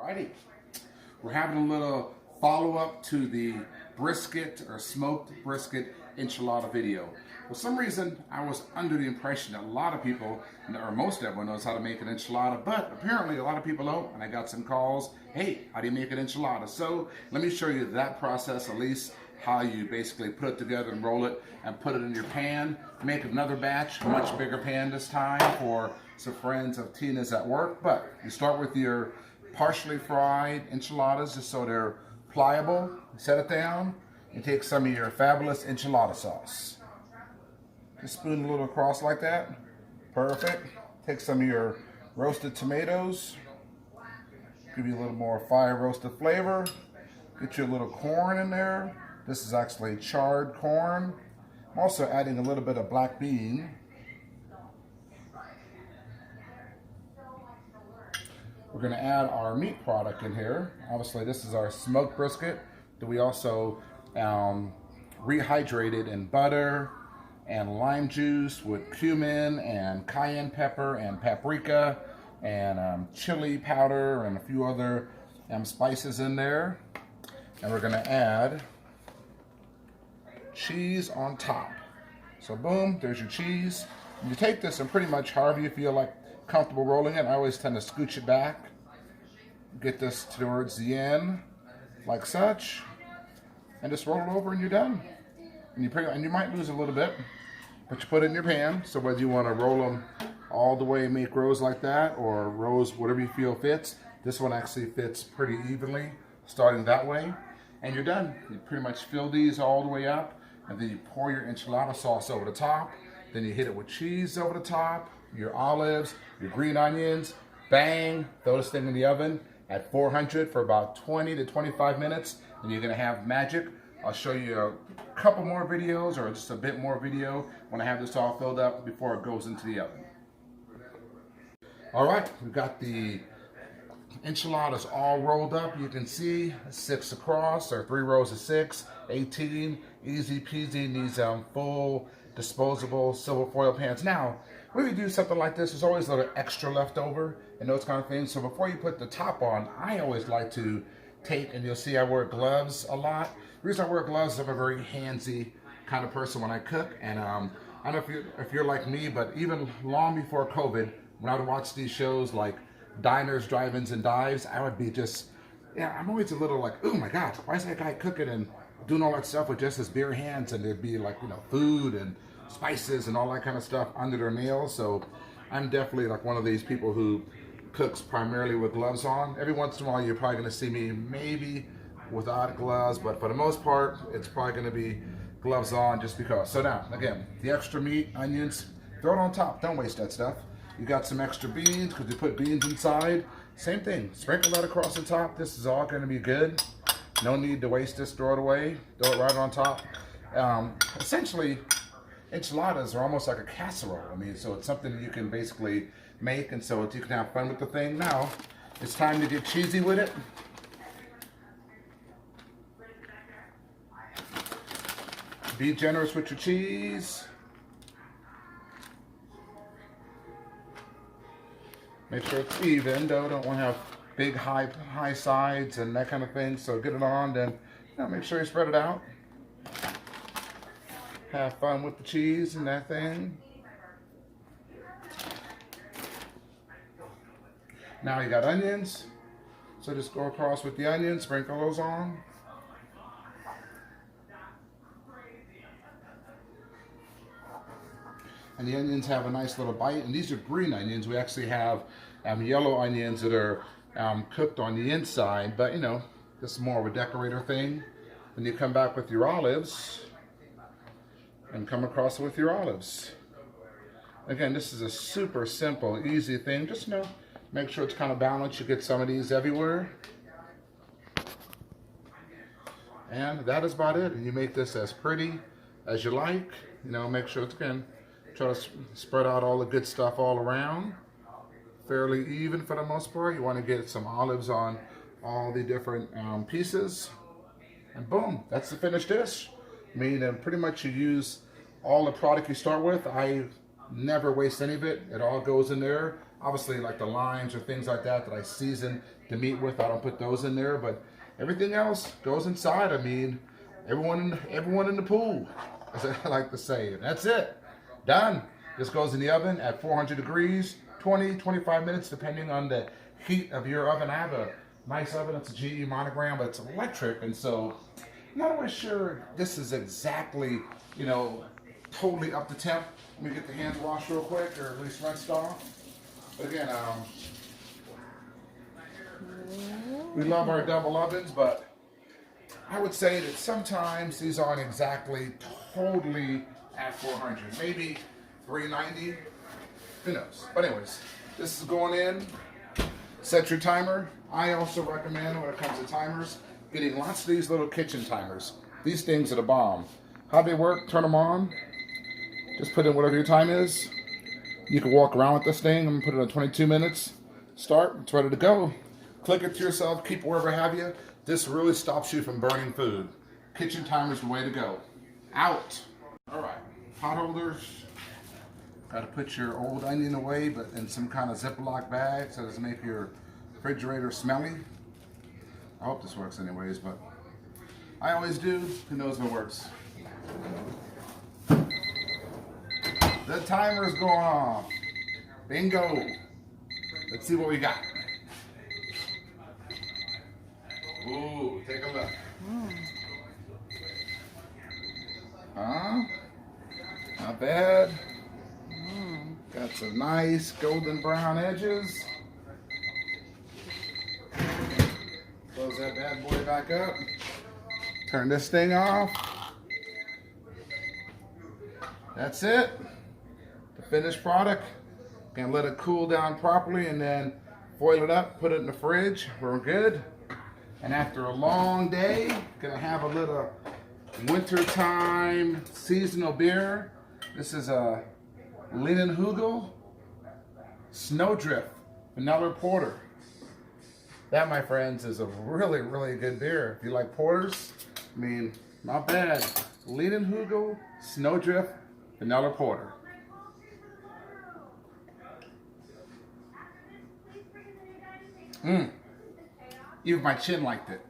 Alrighty, we're having a little follow-up to the brisket or smoked brisket enchilada video. For some reason, I was under the impression that a lot of people, or most everyone knows how to make an enchilada, but apparently a lot of people don't, and I got some calls, hey, how do you make an enchilada? So let me show you that process, at least how you basically put it together and roll it and put it in your pan. Make another batch, a much bigger pan this time for some friends of Tina's at work, but you start with your partially fried enchiladas just so they're pliable. Set it down and take some of your fabulous enchilada sauce. Just spoon a little across like that. Perfect. Take some of your roasted tomatoes. Give you a little more fire roasted flavor. Get you a little corn in there. This is actually charred corn. I'm also adding a little bit of black bean. We're going to add our meat product in here. Obviously, this is our smoked brisket that we also rehydrated in butter and lime juice with cumin and cayenne pepper and paprika and chili powder and a few other spices in there. And we're going to add cheese on top. So boom, there's your cheese. And you take this and pretty much however you feel like comfortable rolling it. I always tend to scooch it back. Get this towards the end, like such, and just roll it over and you're done. And you might lose a little bit, but you put it in your pan. So whether you want to roll them all the way and make rows like that, or rows whatever you feel fits, this one actually fits pretty evenly, starting that way, and you're done. You pretty much fill these all the way up, and then you pour your enchilada sauce over the top. Then you hit it with cheese over the top, your olives, your green onions, bang, throw this thing in the oven at 400 for about 20 to 25 minutes, and you're gonna have magic. I'll show you a couple more videos, or just a bit more video when I have this all filled up before it goes into the oven. All right, we've got the enchiladas all rolled up. You can see 6 across, or 3 rows of 6, 18, easy peasy in these full disposable silver foil pans. Now, when you do something like this, there's always a little extra left over and those kind of things. So before you put the top on, I always like to take, and you'll see I wear gloves a lot. The reason I wear gloves is I'm a very handsy kind of person when I cook. And I don't know if you're like me, but even long before COVID, when I would watch these shows like Diners, Drive-Ins, and Dives, I would be just, I'm always a little like, oh my God, why is that guy cooking and doing all that stuff with just his bare hands? And there'd be like, food and spices and all that kind of stuff under their nails. So I'm definitely like one of these people who cooks primarily with gloves on. Every once in a while you're probably going to see me maybe without gloves, but for the most part it's probably going to be gloves on just because. So now again, the extra meat, onions, throw it on top. Don't waste that stuff. You got some extra beans because you put beans inside. Same thing, sprinkle that across the top. This is all going to be good. No need to waste this, throw it away. Throw it right on top. Essentially, enchiladas are almost like a casserole. I mean, so it's something you can basically make, and so you can have fun with the thing. Now, it's time to get cheesy with it. Be generous with your cheese. Make sure it's even, though. Don't want to have big high sides and that kind of thing. So get it on, then make sure you spread it out. Have fun with the cheese and that thing. Now you got onions, so just go across with the onions, sprinkle those on. And the onions have a nice little bite, and these are green onions. We actually have yellow onions that are cooked on the inside, but this is more of a decorator thing. When you come back with your olives, and come across with your olives. Again, this is a super simple, easy thing. Just make sure it's kind of balanced. You get some of these everywhere. And that is about it. And you make this as pretty as you like. Make sure it's, again, try to spread out all the good stuff all around. Fairly even for the most part. You want to get some olives on all the different pieces. And boom, that's the finished dish. I mean, pretty much you use all the product you start with. I never waste any of it. It all goes in there. Obviously, like the limes or things like that I season the meat with. I don't put those in there, but everything else goes inside. I mean, everyone in the pool, as I like to say. And that's it. Done. This goes in the oven at 400 degrees, 20, 25 minutes, depending on the heat of your oven. I have a nice oven. It's a GE monogram, but it's electric, and so I'm not always sure this is exactly, you know, totally up to temp. Let me get the hands washed real quick, or at least rinsed off. But again, we love our double ovens, but I would say that sometimes these aren't exactly totally at 400. Maybe 390, who knows. But anyways, this is going in. Set your timer. I also recommend, when it comes to timers, getting lots of these little kitchen timers. These things are the bomb. How they work, turn them on. Just put in whatever your time is. You can walk around with this thing. I'm gonna put it on 22 minutes. Start, it's ready to go. Click it to yourself, keep it wherever have you. This really stops you from burning food. Kitchen timer's the way to go. Out. All right, pot holders. Gotta put your old onion away, but in some kind of Ziploc bag so it doesn't make your refrigerator smelly. I hope this works anyways, but I always do. Who knows if it works? The timer's going off. Bingo. Let's see what we got. Ooh, take a look. Huh? Not bad. Got some nice golden brown edges. Close that bad boy back up. Turn this thing off. That's it. The finished product. Gonna let it cool down properly and then foil it up, put it in the fridge. We're good. And after a long day, gonna have a little wintertime seasonal beer. This is a Hugel Snowdrift Vanilla Porter. That, my friends, is a really, really good beer. If you like porters, I mean, not bad. Hugel Snowdrift Vanilla Porter. Even my chin liked it.